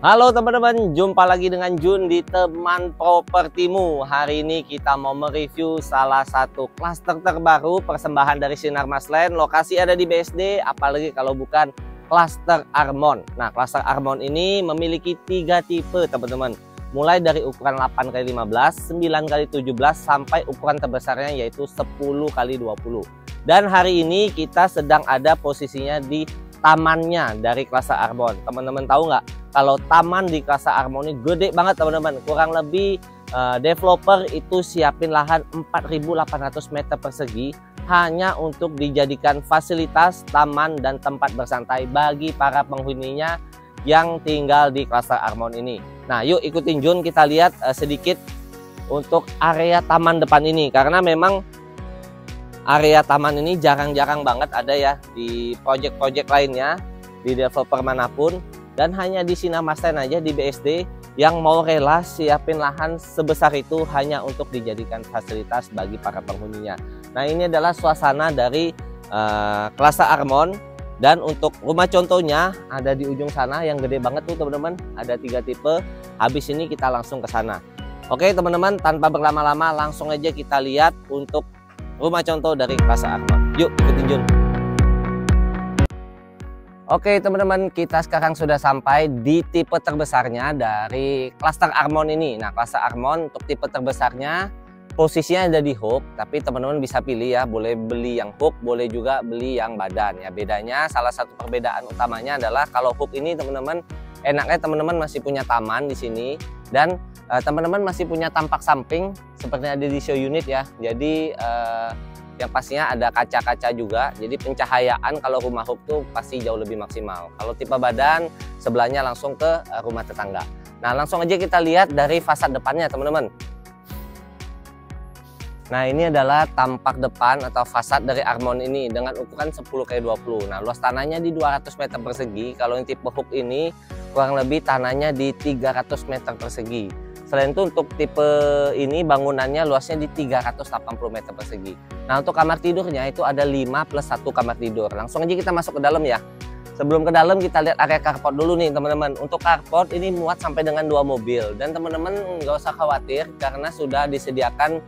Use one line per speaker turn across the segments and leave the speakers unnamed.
Halo teman-teman, jumpa lagi dengan Jun di Teman Propertimu. Hari ini kita mau mereview salah satu klaster terbaru persembahan dari Sinar Mas Land. Lokasi ada di BSD, apalagi kalau bukan klaster Armon. Nah, klaster Armon ini memiliki 3 tipe teman-teman. Mulai dari ukuran 8x15, 9x17 sampai ukuran terbesarnya yaitu 10x20. Dan hari ini kita sedang ada posisinya di tamannya dari klaster Armon. Teman-teman tahu nggak? Kalau taman di klaster Armon ini gede banget teman-teman. Kurang lebih developer itu siapin lahan 4.800 meter persegi hanya untuk dijadikan fasilitas taman dan tempat bersantai bagi para penghuninya yang tinggal di klaster Armon ini. Nah, yuk ikutin Jun, kita lihat sedikit untuk area taman depan ini, karena memang area taman ini jarang-jarang banget ada ya di project-project lainnya, di developer manapun. Dan hanya di Sinar Mas Land aja di BSD yang mau rela siapin lahan sebesar itu hanya untuk dijadikan fasilitas bagi para penghuninya. Nah, ini adalah suasana dari klaster Armon. Dan untuk rumah contohnya ada di ujung sana yang gede banget tuh teman-teman. Ada 3 tipe. Habis ini kita langsung ke sana. Oke teman-teman, tanpa berlama-lama langsung aja kita lihat untuk rumah contoh dari klaster Armon. Yuk ikutin Jun. Oke teman-teman, kita sekarang sudah sampai di tipe terbesarnya dari klaster Armon ini. Nah, klaster Armon untuk tipe terbesarnya posisinya ada di hook, tapi teman-teman bisa pilih ya, boleh beli yang hook, boleh juga beli yang badan ya. Bedanya, salah satu perbedaan utamanya adalah kalau hook ini teman-teman, enaknya teman-teman masih punya taman di sini dan teman-teman masih punya tampak samping seperti ada di show unit ya. Jadi yang pastinya ada kaca-kaca juga, jadi pencahayaan kalau rumah hook tuh pasti jauh lebih maksimal. Kalau tipe badan sebelahnya langsung ke rumah tetangga. Nah, langsung aja kita lihat dari fasad depannya teman-teman. Nah, ini adalah tampak depan atau fasad dari Armon ini dengan ukuran 10x20. Nah, luas tanahnya di 200 meter persegi. Kalau yang tipe hook ini kurang lebih tanahnya di 300 meter persegi. Selain itu untuk tipe ini bangunannya luasnya di 380 meter persegi. Nah, untuk kamar tidurnya itu ada 5 plus 1 kamar tidur. Langsung aja kita masuk ke dalam ya. Sebelum ke dalam kita lihat area carport dulu nih teman-teman. Untuk carport ini muat sampai dengan 2 mobil. Dan teman-teman nggak usah khawatir karena sudah disediakan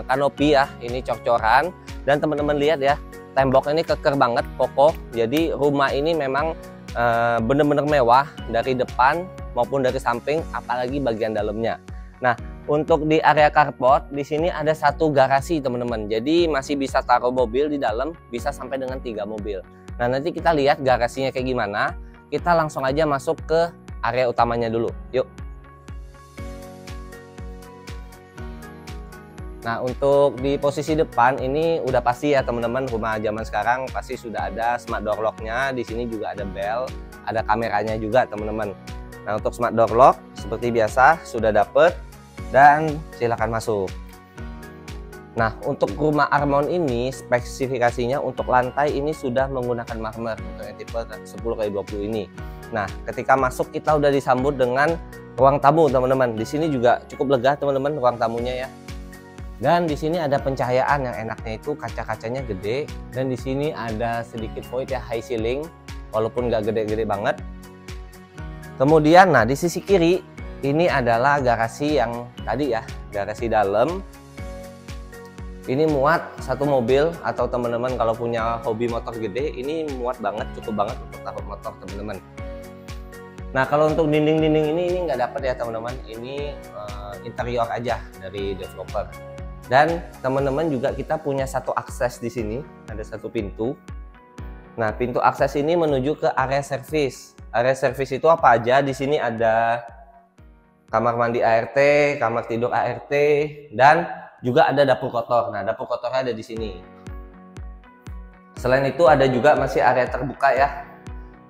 kanopi ya. Ini cor-coran. Dan teman-teman lihat ya, tembok ini keker banget, kokoh. Jadi rumah ini memang bener-bener mewah dari depan maupun dari samping, apalagi bagian dalamnya. Nah, untuk di area carport di sini ada 1 garasi teman-teman. Jadi masih bisa taruh mobil di dalam, bisa sampai dengan 3 mobil. Nah, nanti kita lihat garasinya kayak gimana. Kita langsung aja masuk ke area utamanya dulu. Yuk. Nah, untuk di posisi depan ini udah pasti ya teman-teman, rumah zaman sekarang pasti sudah ada smart door lock-nya. Di sini juga ada bel, ada kameranya juga teman-teman. Nah, untuk smart door lock seperti biasa sudah dapet dan silakan masuk. Nah, untuk rumah Armon ini spesifikasinya untuk lantai ini sudah menggunakan marmer untuk yang tipe 10x20 ini. Nah, ketika masuk kita udah disambut dengan ruang tamu teman-teman. Di sini juga cukup lega teman-teman ruang tamunya ya. Dan di sini ada pencahayaan yang enaknya itu kaca-kacanya gede, dan di sini ada sedikit void ya, high ceiling walaupun nggak gede-gede banget. Kemudian nah di sisi kiri ini adalah garasi yang tadi ya, garasi dalam. Ini muat 1 mobil, atau teman-teman kalau punya hobi motor gede ini muat banget, cukup banget untuk taruh motor teman-teman. Nah, kalau untuk dinding-dinding ini nggak dapat ya teman-teman, ini interior aja dari developer. Dan teman-teman juga kita punya 1 akses di sini, ada 1 pintu. Nah, pintu akses ini menuju ke area servis. Area servis itu apa aja? Di sini ada kamar mandi ART, kamar tidur ART, dan juga ada dapur kotor. Nah, dapur kotornya ada di sini. Selain itu ada juga masih area terbuka ya.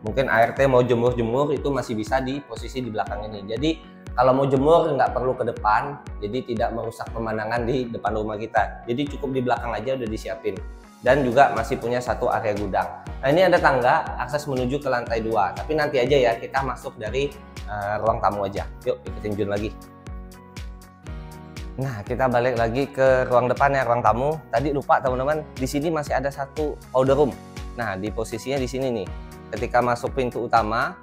Mungkin ART mau jemur-jemur itu masih bisa di posisi di belakang ini. Jadi kalau mau jemur nggak perlu ke depan, jadi tidak merusak pemandangan di depan rumah kita. Jadi cukup di belakang aja udah disiapin. Dan juga masih punya 1 area gudang. Nah, ini ada tangga akses menuju ke lantai 2. Tapi nanti aja ya, kita masuk dari ruang tamu aja. Yuk ikutin Jun lagi. Nah, kita balik lagi ke ruang depan ya, ruang tamu. Tadi lupa teman-teman, di sini masih ada 1 powder room. Nah, di posisinya di sini nih. Ketika masuk pintu utama,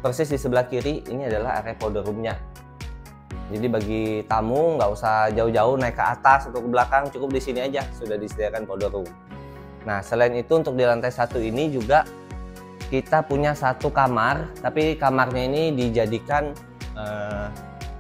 persis di sebelah kiri ini adalah area powder roomnya. Jadi bagi tamu nggak usah jauh-jauh naik ke atas atau ke belakang, cukup di sini aja sudah disediakan powder room. Nah, selain itu untuk di lantai 1 ini juga kita punya satu kamar, tapi kamarnya ini dijadikan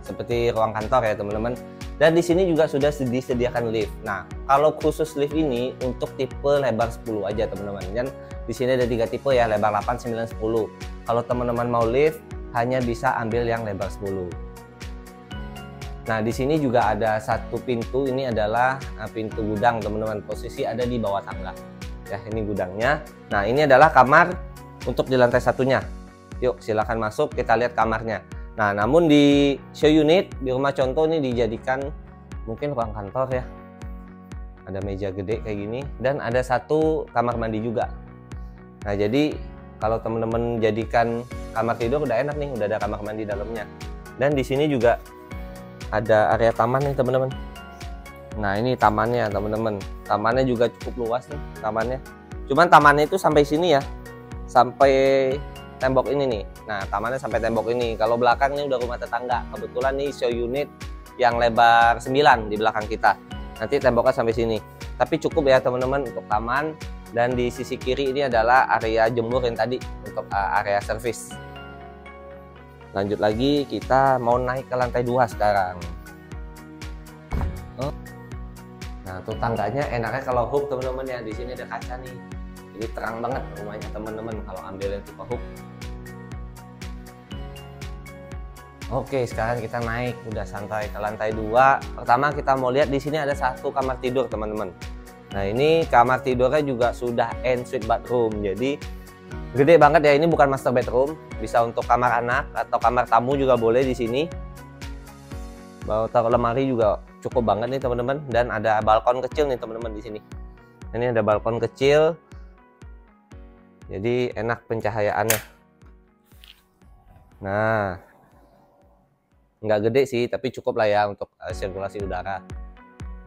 seperti ruang kantor ya teman-teman. Dan di sini juga sudah disediakan lift. Nah, kalau khusus lift ini untuk tipe lebar 10 aja teman-teman. Dan di sini ada 3 tipe ya, lebar 8, 9, 10. Kalau teman-teman mau lift hanya bisa ambil yang lebar 10. Nah, di sini juga ada satu pintu, ini adalah pintu gudang teman-teman. Posisi ada di bawah tangga. Ya, ini gudangnya. Nah, ini adalah kamar untuk di lantai satunya. Yuk, silakan masuk, kita lihat kamarnya. Nah, namun di show unit di rumah contoh ini dijadikan mungkin ruang kantor ya. Ada meja gede kayak gini dan ada satu kamar mandi juga. Nah, jadi kalau teman-teman jadikan kamar tidur udah enak nih, udah ada kamar mandi dalamnya. Dan di sini juga ada area taman nih teman-teman. Nah, ini tamannya teman-teman. Tamannya juga cukup luas nih tamannya. Cuman tamannya itu sampai sini ya. Sampai tembok ini nih. Nah, tamannya sampai tembok ini. Kalau belakang ini udah rumah tetangga. Kebetulan nih show unit yang lebar 9 di belakang kita. Nanti temboknya sampai sini. Tapi cukup ya teman-teman untuk taman. Dan di sisi kiri ini adalah area jemur yang tadi untuk area servis. Lanjut lagi, kita mau naik ke lantai 2 sekarang. Nah, tuh tangganya enaknya kalau hook teman-teman ya. Di sini ada kaca nih. Jadi terang banget rumahnya teman-teman kalau ambil yang tipe hook. Oke, sekarang kita naik udah santai ke lantai 2. Pertama kita mau lihat di sini ada satu kamar tidur teman-teman. Nah, ini kamar tidurnya juga sudah ensuite bathroom. Jadi gede banget ya, ini bukan master bedroom, bisa untuk kamar anak atau kamar tamu juga boleh di sini. Bawa taruh lemari juga cukup banget nih teman-teman, dan ada balkon kecil nih teman-teman di sini. Ini ada balkon kecil. Jadi enak pencahayaannya. Nah, nggak gede sih, tapi cukup lah ya untuk sirkulasi udara.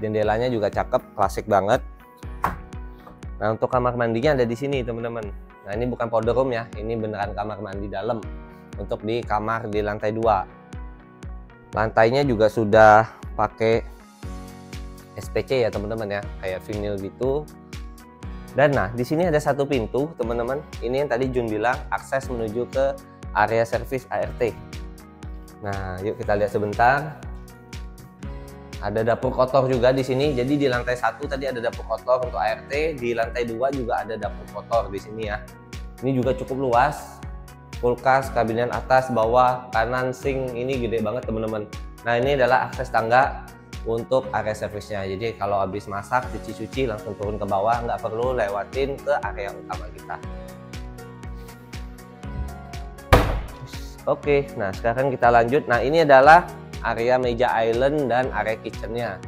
Jendelanya juga cakep, klasik banget. Nah, untuk kamar mandinya ada di sini teman-teman. Nah, ini bukan powder room ya, ini beneran kamar mandi dalam untuk di kamar di lantai 2. Lantainya juga sudah pakai SPC ya teman-teman ya, kayak vinyl gitu. Dan nah, di sini ada satu pintu teman-teman. Ini yang tadi Jun bilang akses menuju ke area servis ART. Nah, yuk kita lihat sebentar. Ada dapur kotor juga di sini. Jadi di lantai 1 tadi ada dapur kotor untuk ART, di lantai 2 juga ada dapur kotor di sini ya. Ini juga cukup luas. Kulkas, kabinet atas, bawah, kanan, sink, ini gede banget teman-teman. Nah, ini adalah akses tangga untuk area servisnya. Jadi kalau habis masak, cuci-cuci langsung turun ke bawah, nggak perlu lewatin ke area utama kita. Oke, nah sekarang kita lanjut. Nah, ini adalah area meja island dan area kitchennya.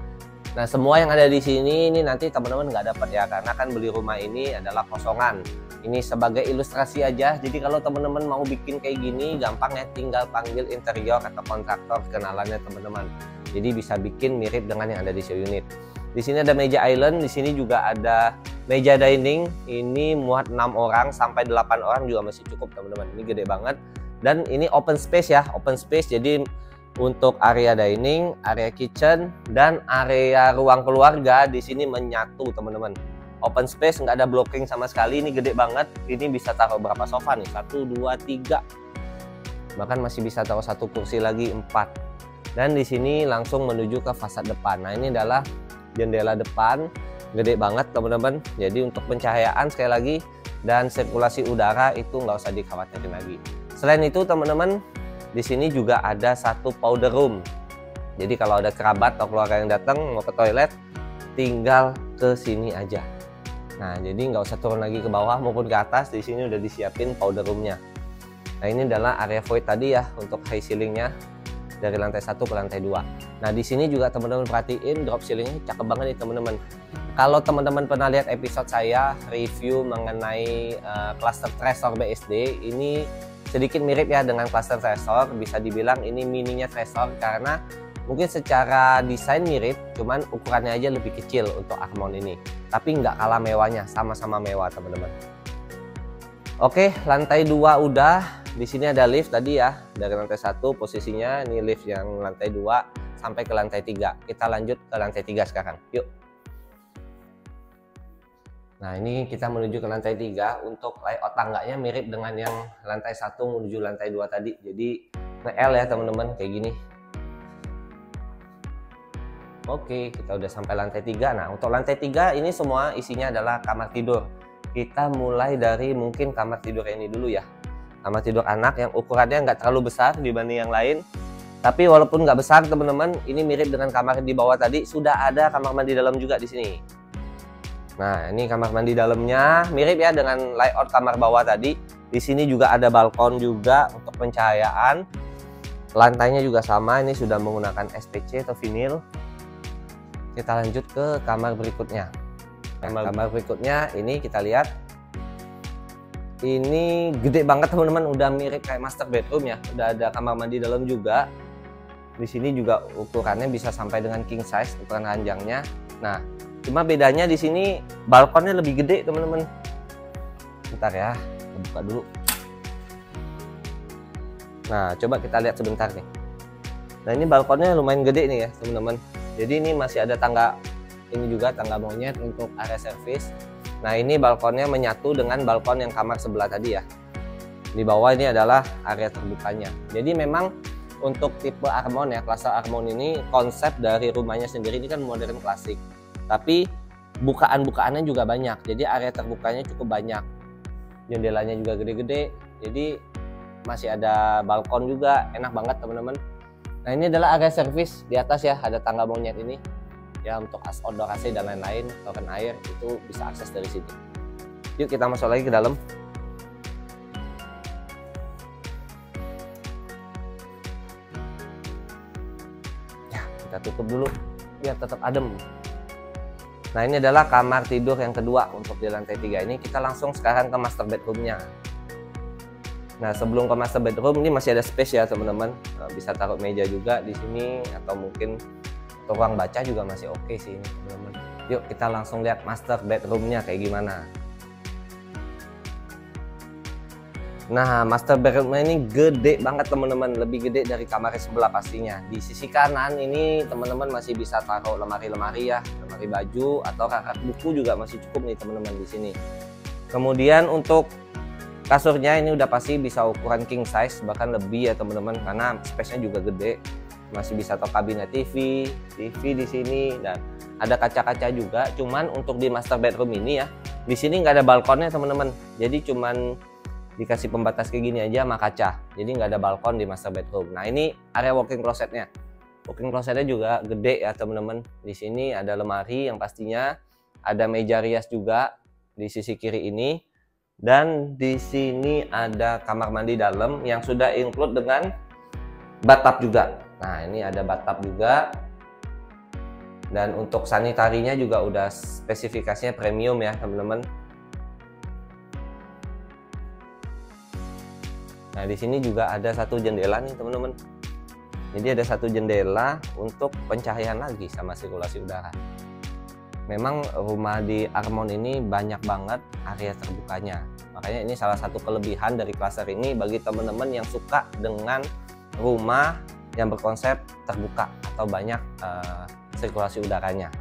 Nah, semua yang ada di sini ini nanti teman-teman nggak dapat ya, karena kan beli rumah ini adalah kosongan. Ini sebagai ilustrasi aja. Jadi kalau teman-teman mau bikin kayak gini, gampang ya, tinggal panggil interior atau kontraktor kenalannya teman-teman. Jadi bisa bikin mirip dengan yang ada di show unit. Di sini ada meja island, di sini juga ada meja dining. Ini muat 6 orang sampai 8 orang juga masih cukup teman-teman. Ini gede banget. Dan ini open space ya, open space. Jadi untuk area dining, area kitchen, dan area ruang keluarga di sini menyatu teman-teman. Open space, nggak ada blocking sama sekali. Ini gede banget. Ini bisa taruh berapa sofa nih? 1, 2, 3. Bahkan masih bisa taruh satu kursi lagi, 4. Dan di sini langsung menuju ke fasad depan. Nah, ini adalah jendela depan, gede banget teman-teman. Jadi untuk pencahayaan sekali lagi dan sirkulasi udara itu nggak usah dikhawatirin lagi. Selain itu teman-teman, di sini juga ada satu powder room. Jadi kalau ada kerabat atau keluarga yang datang mau ke toilet, tinggal ke sini aja. Nah, jadi nggak usah turun lagi ke bawah maupun ke atas. Di sini udah disiapin powder roomnya. Nah, ini adalah area void tadi ya untuk high ceilingnya dari lantai 1 ke lantai 2. Nah, di sini juga teman-teman perhatiin drop ceilingnya cakep banget nih teman-teman. Kalau teman-teman pernah lihat episode saya review mengenai cluster Tresor BSD, ini sedikit mirip ya dengan cluster Tresor. Bisa dibilang ini mininya Tresor karena mungkin secara desain mirip, cuman ukurannya aja lebih kecil untuk Armon ini. Tapi nggak kalah mewahnya, sama-sama mewah teman-teman. Oke, lantai 2 udah. Di sini ada lift tadi ya. Dari lantai 1 posisinya, ini lift yang lantai 2 sampai ke lantai 3. Kita lanjut ke lantai 3 sekarang. Yuk. Nah, ini kita menuju ke lantai 3. Untuk layout tangganya mirip dengan yang lantai 1 menuju lantai 2 tadi. Jadi nge-L ya teman-teman, kayak gini. Oke, kita udah sampai lantai 3. Nah, untuk lantai 3 ini semua isinya adalah kamar tidur. Kita mulai dari mungkin kamar tidur ini dulu ya. Kamar tidur anak yang ukurannya nggak terlalu besar dibanding yang lain. Tapi walaupun nggak besar teman-teman, ini mirip dengan kamar di bawah tadi. Sudah ada kamar mandi dalam juga di sini. Nah, ini kamar mandi dalamnya mirip ya dengan layout kamar bawah tadi. Di sini juga ada balkon juga untuk pencahayaan. Lantainya juga sama, ini sudah menggunakan SPC atau vinil. Kita lanjut ke kamar berikutnya. Kamar berikutnya ini kita lihat. Ini gede banget teman-teman, udah mirip kayak master bedroom ya. Udah ada kamar mandi dalam juga. Di sini juga ukurannya bisa sampai dengan king size ukuran ranjangnya. Nah, cuma bedanya di sini balkonnya lebih gede teman-teman. Bentar ya, kita buka dulu. Nah, coba kita lihat sebentar nih. Nah, ini balkonnya lumayan gede nih ya teman-teman. Jadi ini masih ada tangga ini juga, tangga monyet untuk area service. Nah, ini balkonnya menyatu dengan balkon yang kamar sebelah tadi ya. Di bawah ini adalah area terbukanya. Jadi memang untuk tipe Armon ya, klase Armon ini konsep dari rumahnya sendiri ini kan modern klasik. Tapi bukaan-bukaannya juga banyak. Jadi area terbukanya cukup banyak. Jendelanya juga gede-gede. Jadi masih ada balkon juga, enak banget teman-teman. Nah, ini adalah area service di atas ya, ada tangga monyet ini. Ya, untuk outdoor AC dan lain-lain, token air itu bisa akses dari sini. Yuk kita masuk lagi ke dalam. Ya, kita tutup dulu biar tetap adem. Nah, ini adalah kamar tidur yang kedua untuk di lantai 3 ini. Kita langsung sekarang ke master bedroomnya. Nah, sebelum ke master bedroom ini masih ada space ya teman-teman. Bisa taruh meja juga di sini atau mungkin ruang baca juga masih oke sih ini teman-teman. Yuk kita langsung lihat master bedroomnya kayak gimana. Nah, master bedroomnya ini gede banget teman-teman, lebih gede dari kamar sebelah pastinya. Di sisi kanan ini teman-teman masih bisa taruh lemari-lemari ya, lemari baju atau rak buku juga masih cukup nih teman-teman di sini. Kemudian untuk kasurnya ini udah pasti bisa ukuran king size bahkan lebih ya teman-teman, karena space-nya juga gede. Masih bisa taruh kabinet TV di sini dan ada kaca-kaca juga. Cuman untuk di master bedroom ini ya, di sini nggak ada balkonnya teman-teman. Jadi cuman dikasih pembatas kayak gini aja sama kaca. Jadi nggak ada balkon di master bedroom. Nah, ini area walk-in closetnya. Walk-in closetnya juga gede ya teman-teman. Di sini ada lemari yang pastinya, ada meja rias juga di sisi kiri ini. Dan di sini ada kamar mandi dalam yang sudah include dengan bathtub juga. Nah, ini ada bathtub juga. Dan untuk sanitarinya juga udah spesifikasinya premium ya teman-teman. Nah, di sini juga ada satu jendela nih teman-teman. Jadi ada satu jendela untuk pencahayaan lagi sama sirkulasi udara. Memang rumah di Armon ini banyak banget area terbukanya. Makanya ini salah satu kelebihan dari klaster ini bagi teman-teman yang suka dengan rumah yang berkonsep terbuka atau banyak sirkulasi udaranya.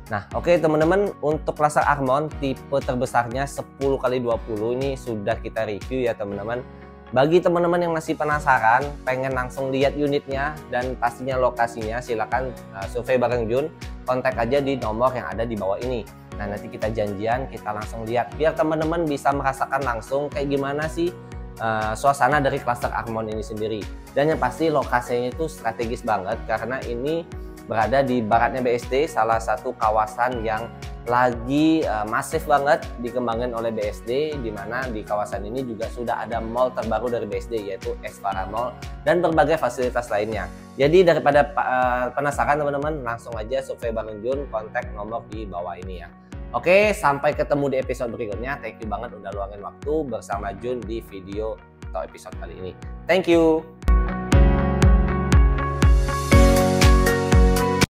Nah, oke teman-teman, untuk klaster Armon tipe terbesarnya 10x20 ini sudah kita review ya teman-teman. Bagi teman-teman yang masih penasaran, pengen langsung lihat unitnya dan pastinya lokasinya, silakan survei bareng Jun, kontak aja di nomor yang ada di bawah ini. Nah, nanti kita janjian, kita langsung lihat biar teman-teman bisa merasakan langsung kayak gimana sih suasana dari klaster Armon ini sendiri. Dan yang pasti lokasinya itu strategis banget karena ini berada di baratnya BSD, salah satu kawasan yang lagi masif banget dikembangkan oleh BSD, di mana di kawasan ini juga sudah ada mall terbaru dari BSD yaitu Espara Mall dan berbagai fasilitas lainnya. Jadi daripada penasaran teman-teman, langsung aja survei bareng Jun, kontak nomor di bawah ini ya. Oke, sampai ketemu di episode berikutnya. Thank you banget udah luangin waktu bersama Jun di video atau episode kali ini. Thank you.